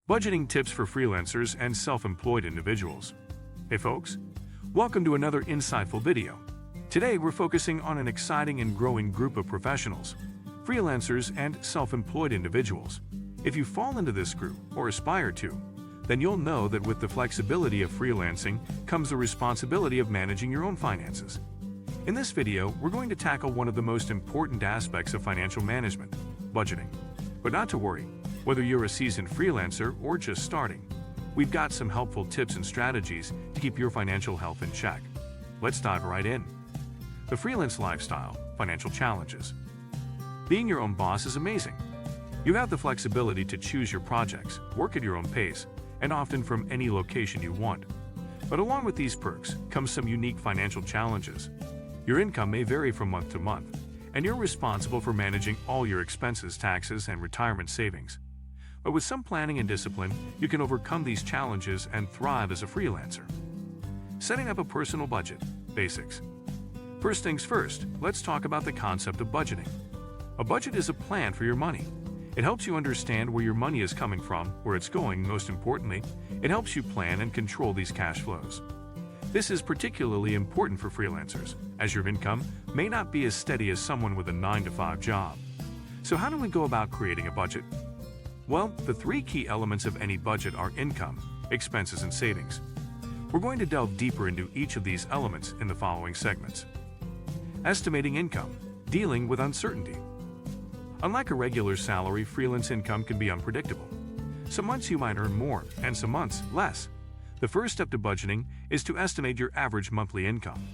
Budgeting tips for freelancers and self-employed individuals. Hey folks, welcome to another insightful video. Today we're focusing on an exciting and growing group of professionals, freelancers and self-employed individuals. If you fall into this group or aspire to, then you'll know that with the flexibility of freelancing comes the responsibility of managing your own finances. In this video, we're going to tackle one of the most important aspects of financial management, budgeting. But not to worry, whether you're a seasoned freelancer or just starting, we've got some helpful tips and strategies to keep your financial health in check. Let's dive right in. The freelance lifestyle, financial challenges. Being your own boss is amazing. You have the flexibility to choose your projects, work at your own pace, and often from any location you want. But along with these perks comes some unique financial challenges. Your income may vary from month to month, and you're responsible for managing all your expenses, taxes, and retirement savings. But with some planning and discipline, you can overcome these challenges and thrive as a freelancer. Setting up a personal budget. Basics. First things first, let's talk about the concept of budgeting. A budget is a plan for your money. It helps you understand where your money is coming from, where it's going. Most importantly, it helps you plan and control these cash flows. This is particularly important for freelancers, as your income may not be as steady as someone with a 9-to-5 job. So how do we go about creating a budget? Well, the three key elements of any budget are income, expenses, and savings. We're going to delve deeper into each of these elements in the following segments. Estimating income, dealing with uncertainty. Unlike a regular salary, freelance income can be unpredictable. Some months you might earn more, and some months less. The first step to budgeting is to estimate your average monthly income.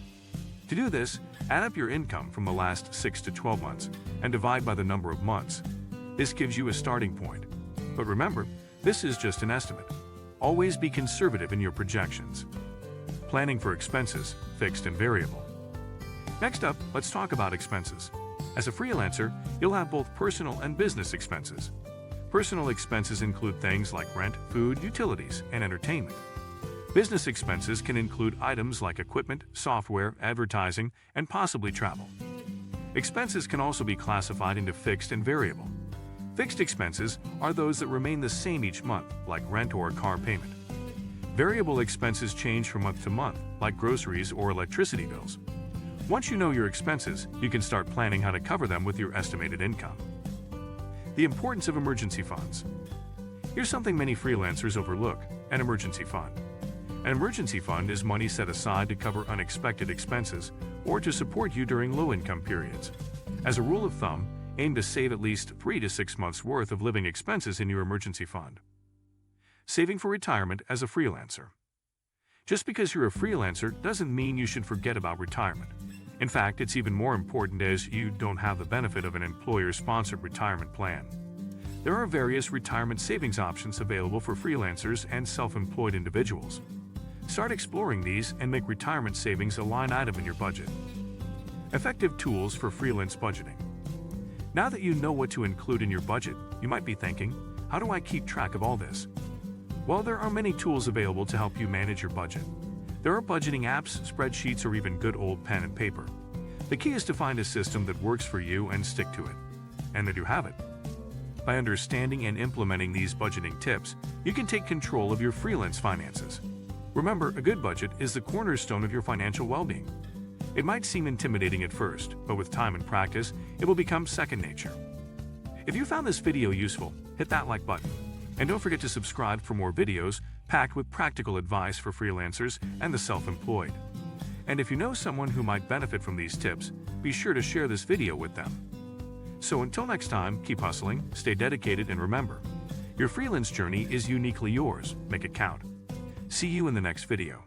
To do this, add up your income from the last 6 to 12 months and divide by the number of months. This gives you a starting point. But remember, this is just an estimate. Always be conservative in your projections. Planning for expenses, fixed and variable. Next up, let's talk about expenses. As a freelancer, you'll have both personal and business expenses. Personal expenses include things like rent, food, utilities, and entertainment. Business expenses can include items like equipment, software, advertising, and possibly travel. Expenses can also be classified into fixed and variable. Fixed expenses are those that remain the same each month, like rent or a car payment. Variable expenses change from month to month, like groceries or electricity bills. Once you know your expenses, you can start planning how to cover them with your estimated income. The importance of emergency funds. Here's something many freelancers overlook: an emergency fund. An emergency fund is money set aside to cover unexpected expenses or to support you during low-income periods. As a rule of thumb, aim to save at least 3 to 6 months' worth of living expenses in your emergency fund. Saving for retirement as a freelancer. Just because you're a freelancer doesn't mean you should forget about retirement. In fact, it's even more important as you don't have the benefit of an employer-sponsored retirement plan. There are various retirement savings options available for freelancers and self-employed individuals. Start exploring these and make retirement savings a line item in your budget. Effective tools for freelance budgeting. Now that you know what to include in your budget, you might be thinking, how do I keep track of all this? Well, there are many tools available to help you manage your budget. There are budgeting apps, spreadsheets, or even good old pen and paper. The key is to find a system that works for you and stick to it. And that you have it. By understanding and implementing these budgeting tips, you can take control of your freelance finances. Remember, a good budget is the cornerstone of your financial well-being. It might seem intimidating at first, but with time and practice, it will become second nature. If you found this video useful, hit that like button. And don't forget to subscribe for more videos packed with practical advice for freelancers and the self-employed. And if you know someone who might benefit from these tips, be sure to share this video with them. So until next time, keep hustling, stay dedicated, and remember, your freelance journey is uniquely yours. Make it count. See you in the next video.